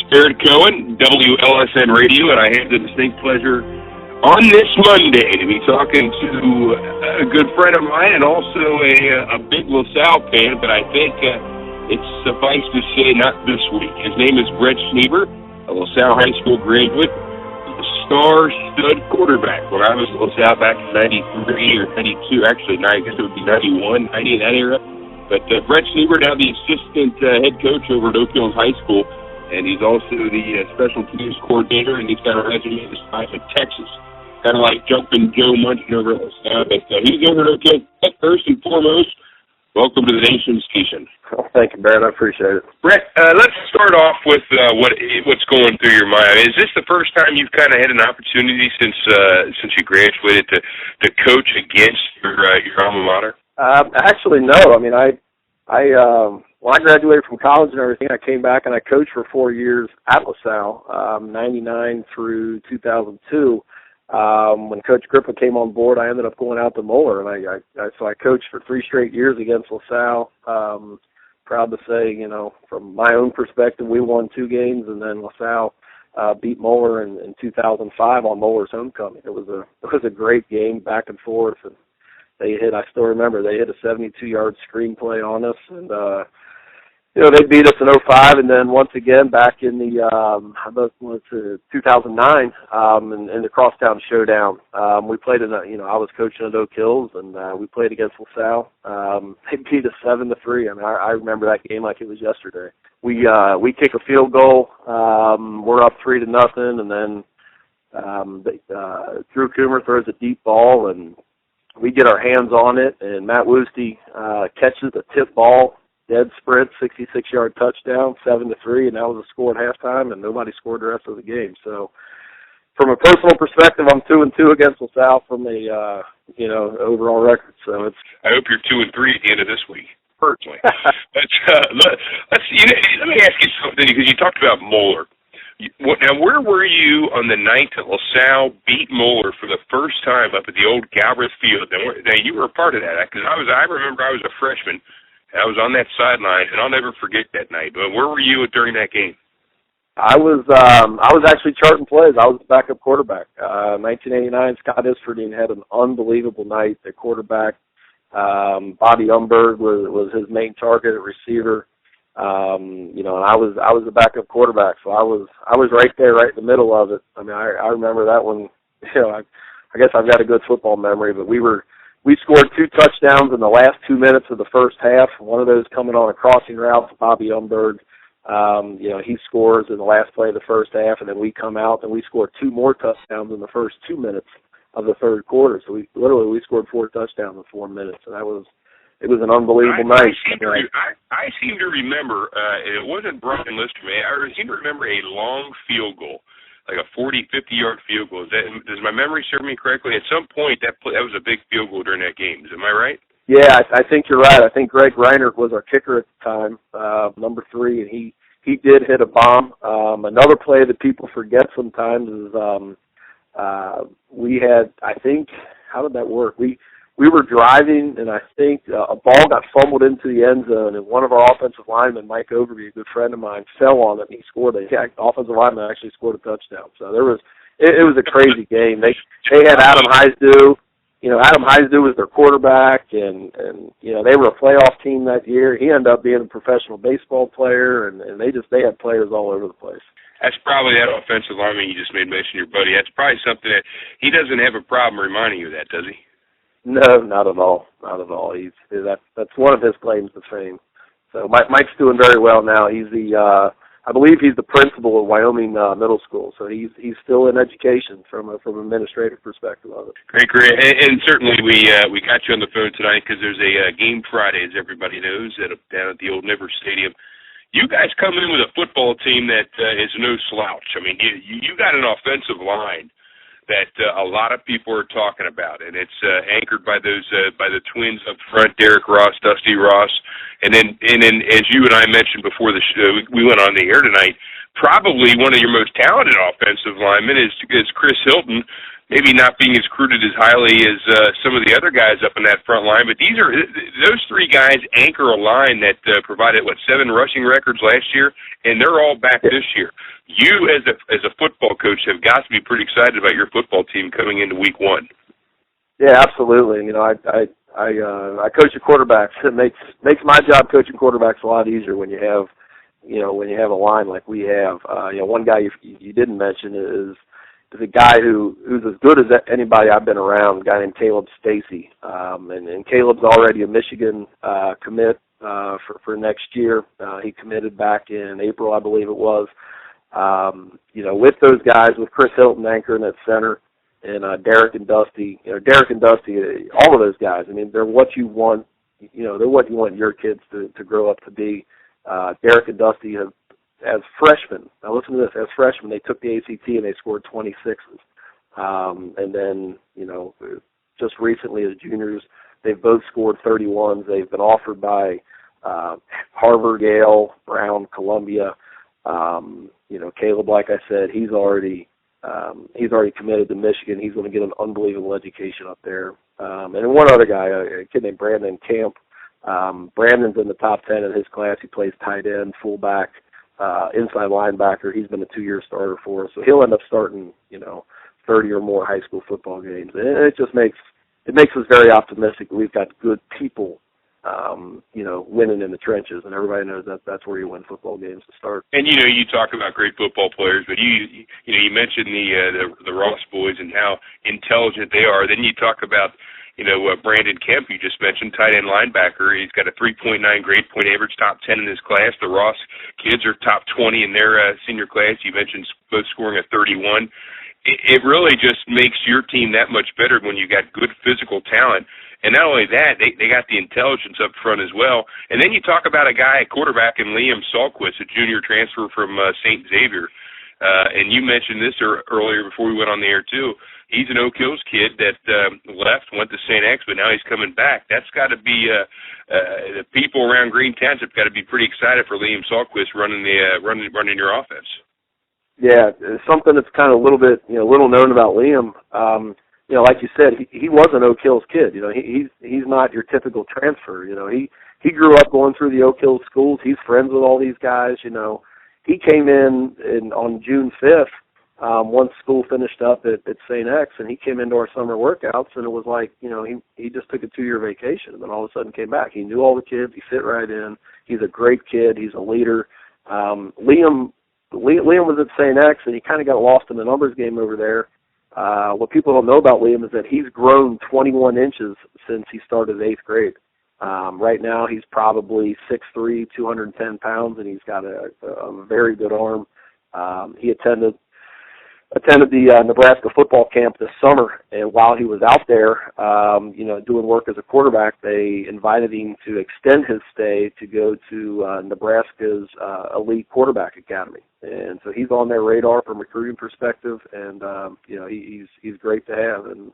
Barrett Cohen, WLSN Radio, and I have the distinct pleasure on this Monday to be talking to a good friend of mine and also a big LaSalle fan, but I think it's suffice to say not this week. His name is Bret Schnieber, a LaSalle High School graduate, a star stud quarterback. When I was at LaSalle back in 93 or 92, actually, I guess it would be 91, 90 in that era. But Bret Schnieber, now the assistant head coach over at Oak Hills High School, and he's also the special teams coordinator, and he's got a resume the size of Texas. Kind of like jumping Joe Munchin over at LaSalle, but he's over at Oak Hills. First and foremost, welcome to the Nation Station. Oh, thank you, Barrett. I appreciate it. Bret, let's start off with what's going through your mind. Is this the first time you've kind of had an opportunity since you graduated to coach against your alma mater? Actually, no. I mean, when I graduated from college and everything, I came back and I coached for 4 years at LaSalle, 99 through 2002. When Coach Grippa came on board, I ended up going out to Moeller, and so I coached for 3 straight years against LaSalle. Proud to say, from my own perspective, we won 2 games, and then LaSalle beat Moeller in 2005 on Moeller's homecoming. It was a great game, back and forth, and I still remember, they hit a 72-yard screenplay on us, and they beat us in 2005, and then once again back in the 2009 in the Crosstown Showdown. We played I was coaching at Oak Hills, and we played against LaSalle. They beat us 7-3. I mean, I remember that game like it was yesterday. We kick a field goal. We're up 3-0, and then Drew Coomer throws a deep ball, and we get our hands on it, and Matt Woosty catches the tip ball, dead sprint, 66-yard touchdown, 7-3, and that was a score at halftime, and nobody scored the rest of the game. So, from a personal perspective, I'm 2-2 against LaSalle from a overall record. So I hope you're 2-3 at the end of this week, personally. But let me ask you something, because you talked about Moeller. Now, where were you on the night that LaSalle beat Moeller for the first time up at the old Galbraith Field? Now you were a part of that, because I remember I was a freshman. I was on that sideline, and I'll never forget that night. But where were you during that game? I was actually charting plays. I was the backup quarterback. 1989, Scott Isfordine had an unbelievable night at quarterback. Bobby Umberg was his main target at receiver. And I was the backup quarterback, so I was right there, right in the middle of it. I mean, I remember that one. I guess I've got a good football memory, but we scored 2 touchdowns in the last 2 minutes of the first half. One of those coming on a crossing route to Bobby Umberg. He scores in the last play of the first half, and then we come out and we scored 2 more touchdowns in the first 2 minutes of the third quarter. So we scored 4 touchdowns in 4 minutes, and it was an unbelievable night. I seem to remember, it wasn't Brian Lister, I seem to remember a long field goal, like a 40, 50-yard field goal. Does my memory serve me correctly? At some point, that was a big field goal during that game. Am I right? Yeah, I think you're right. I think Greg Reinert was our kicker at the time, number 3, and he did hit a bomb. Another play that people forget sometimes is we had, I think, how did that work? We were driving, and I think a ball got fumbled into the end zone, and one of our offensive linemen, Mike Overby, a good friend of mine, fell on it, and he scored offensive lineman actually scored a touchdown. So it was a crazy game. They had Adam Heisdew. Adam Heisdew was their quarterback, and they were a playoff team that year. He ended up being a professional baseball player, and they had players all over the place. That's probably that offensive lineman you just made mention, your buddy. That's probably something that he doesn't have a problem reminding you of that, does he? No, not at all. Not at all. That's one of his claims to fame. So Mike's doing very well now. He's I believe he's the principal of Wyoming Middle School. So he's still in education from an administrative perspective of it. Great. And certainly we got you on the phone tonight because there's a game Friday, as everybody knows, down at the old Niver Stadium. You guys come in with a football team that is no slouch. I mean, you got an offensive line that a lot of people are talking about, and it's anchored by the twins up front, Derek Ross, Dusty Ross, and then as you and I mentioned before the show, we went on the air tonight. Probably one of your most talented offensive linemen is Chris Hilton, maybe not being as recruited as highly as some of the other guys up in that front line, but those three guys anchor a line that provided 7 rushing records last year, and they're all back this year. You, as a football coach, have got to be pretty excited about your football team coming into week 1. Yeah, absolutely. You know, I coach the quarterbacks. It makes my job coaching quarterbacks a lot easier when you have a line like we have. One guy you didn't mention is a guy who's as good as anybody I've been around, a guy named Caleb Stacy. And Caleb's already a Michigan commit for next year. He committed back in April, I believe it was. With those guys, with Chris Hilton anchoring at center, and Derek and Dusty, all of those guys, I mean, they're what you want, they're what you want your kids to grow up to be. Derek and Dusty have, as freshmen, now listen to this, as freshmen, they took the ACT and they scored 26s. And then, just recently as juniors, they've both scored 31s. They've been offered by Harvard, Yale, Brown, Columbia. Caleb, like I said, he's already committed to Michigan. He's going to get an unbelievable education up there. And then one other guy, a kid named Brandon Camp. Brandon's in the top 10 in his class. He plays tight end, fullback, inside linebacker. He's been a 2-year starter for us. So he'll end up starting, 30 or more high school football games. And it just makes us very optimistic that we've got good people winning in the trenches, and everybody knows that's where you win football games to start. And you talk about great football players, but you mentioned the Ross boys and how intelligent they are. Then you talk about Brandon Kemp, you just mentioned, tight end linebacker. He's got a 3.9 grade point average, top 10 in his class. The Ross kids are top 20 in their senior class. You mentioned both scoring a 31. It really just makes your team that much better when you got good physical talent. And not only that, they got the intelligence up front as well. And then you talk about a guy at quarterback in Liam Salquist, a junior transfer from St. Xavier. And you mentioned this earlier before we went on the air, too. He's an Oak Hills kid that left, went to St. X, but now he's coming back. That's got to be the people around Green Township got to be pretty excited for Liam Salquist running your offense. Yeah, something that's kind of a little bit, little known about Liam. Like you said, he was an Oak Hills kid. He's not your typical transfer. He grew up going through the Oak Hills schools. He's friends with all these guys. He came in on June 5th. Once school finished up at St. X, and he came into our summer workouts, and it was like, he just took a 2-year vacation, and then all of a sudden came back. He knew all the kids. He fit right in. He's a great kid. He's a leader. Liam was at St. X, and he kind of got lost in the numbers game over there. What people don't know about Liam is that he's grown 21 inches since he started 8th grade. Right now, he's probably 6'3", 210 pounds, and he's got a very good arm. He attended the Nebraska football camp this summer, and while he was out there, doing work as a quarterback, they invited him to extend his stay to go to Nebraska's elite quarterback academy, and so he's on their radar from a recruiting perspective, and he's great to have, and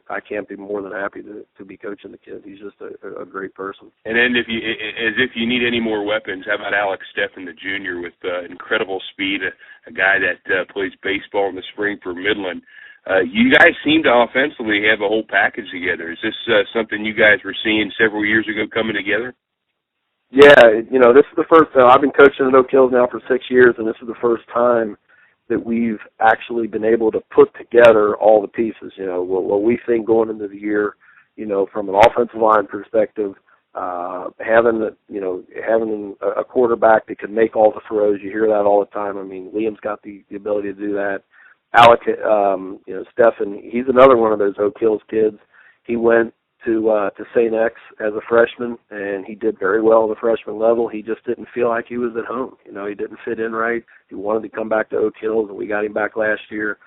I can't be more than happy to be coaching the kid. He's just a great person. And then if you need any more weapons, how about Alex Steffen, the junior, with incredible speed, a guy that plays baseball in the spring for Midland. You guys seem to offensively have a whole package together. Is this something you guys were seeing several years ago coming together? Yeah, this is the first time. I've been coaching at Oak Hills now for 6 years, and this is the first time that we've actually been able to put together all the pieces. What we think going into the year, from an offensive line perspective, having a quarterback that can make all the throws. You hear that all the time. I mean, Liam's got the ability to do that. Alec, Steffen, he's another one of those Oak Hills kids. He went to St. X as a freshman, and he did very well at the freshman level. He just didn't feel like he was at home. He didn't fit in right. He wanted to come back to Oak Hills, and we got him back last year.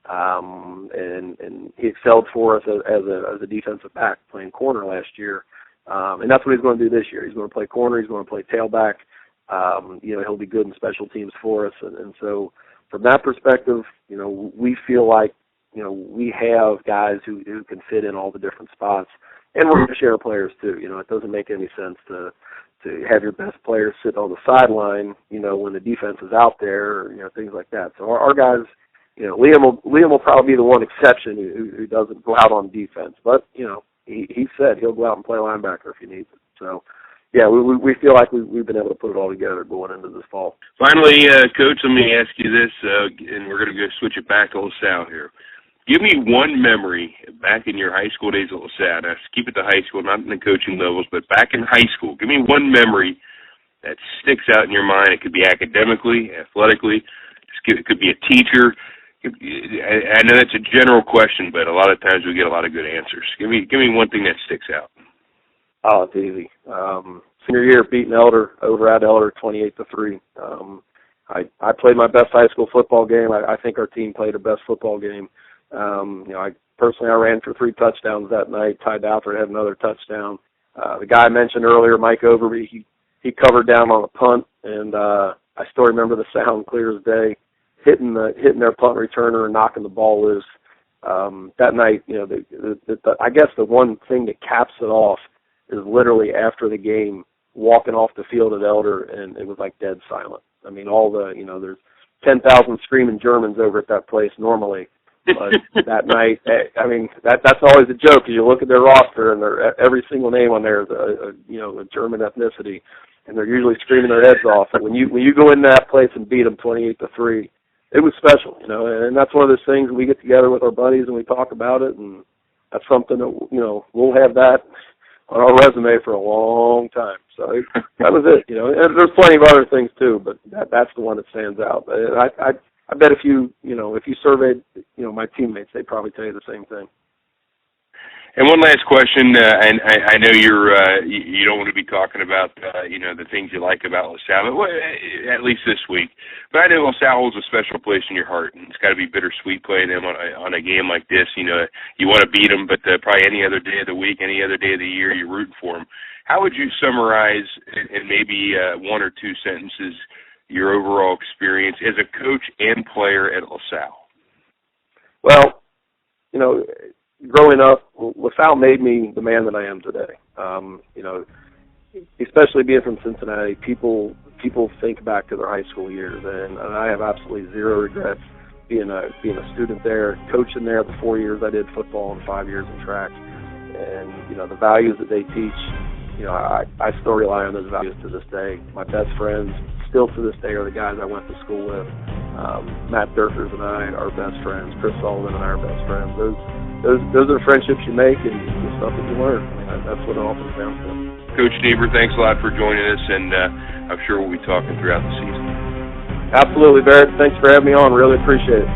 And he excelled for us as a defensive back, playing corner last year. And that's what he's going to do this year. He's going to play corner. He's going to play tailback. He'll be good in special teams for us. And so from that perspective, we feel like, we have guys who can fit in all the different spots. And we're going to share players, too. It doesn't make any sense to have your best players sit on the sideline, when the defense is out there, or, things like that. So our guys, Liam will probably be the one exception who doesn't go out on defense. But, he said he'll go out and play linebacker if he needs it. So, yeah, we feel like we've been able to put it all together going into this fall. Finally, Coach, let me ask you this, and we're going to go switch it back to LaSalle here. Give me one memory back in your high school days at LaSalle. Now, keep it to high school, not in the coaching levels, but back in high school. Give me one memory that sticks out in your mind. It could be academically, athletically. It could be a teacher. I know that's a general question, but a lot of times we get a lot of good answers. Give me one thing that sticks out. Oh, it's easy. Senior year, beating Elder over at Elder 28-3. I played my best high school football game. I think our team played the best football game. I ran for 3 touchdowns that night. Ty Douthert had another touchdown. The guy I mentioned earlier, Mike Overby, he covered down on a punt, and I still remember the sound clear as day, hitting their punt returner and knocking the ball loose. That night, I guess the one thing that caps it off is literally after the game, walking off the field at Elder, and it was like dead silent. I mean, there's 10,000 screaming Germans over at that place normally. But that night, I mean, that's always a joke. Because you look at their roster, and every single name on there is a German ethnicity, and they're usually screaming their heads off. And when you go into that place and beat them 28-3, it was special, And that's one of those things we get together with our buddies and we talk about it, and that's something that we'll have that on our resume for a long time. So that was it, And there's plenty of other things too, but that's the one that stands out. I bet if you surveyed, my teammates, they'd probably tell you the same thing. And one last question, and I know you don't want to be talking about, the things you like about LaSalle, at least this week. But I know LaSalle holds a special place in your heart, and it's got to be bittersweet playing them on a game like this. You want to beat them, but probably any other day of the week, any other day of the year, you're rooting for them. How would you summarize, in maybe 1 or 2 sentences, your overall experience as a coach and player at LaSalle? Well, growing up, LaSalle made me the man that I am today. Especially being from Cincinnati, people think back to their high school years, and I have absolutely zero regrets being a student there, coaching there the 4 years I did football and 5 years in track. And the values that they teach, I still rely on those values to this day. My best friends, still to this day, are the guys I went to school with. Matt Durfers and I are best friends. Chris Sullivan and I are best friends. Those are friendships you make and the stuff that you learn. I mean, that's what it all comes down to. Coach Schnieber, thanks a lot for joining us, and I'm sure we'll be talking throughout the season. Absolutely, Barrett. Thanks for having me on. Really appreciate it.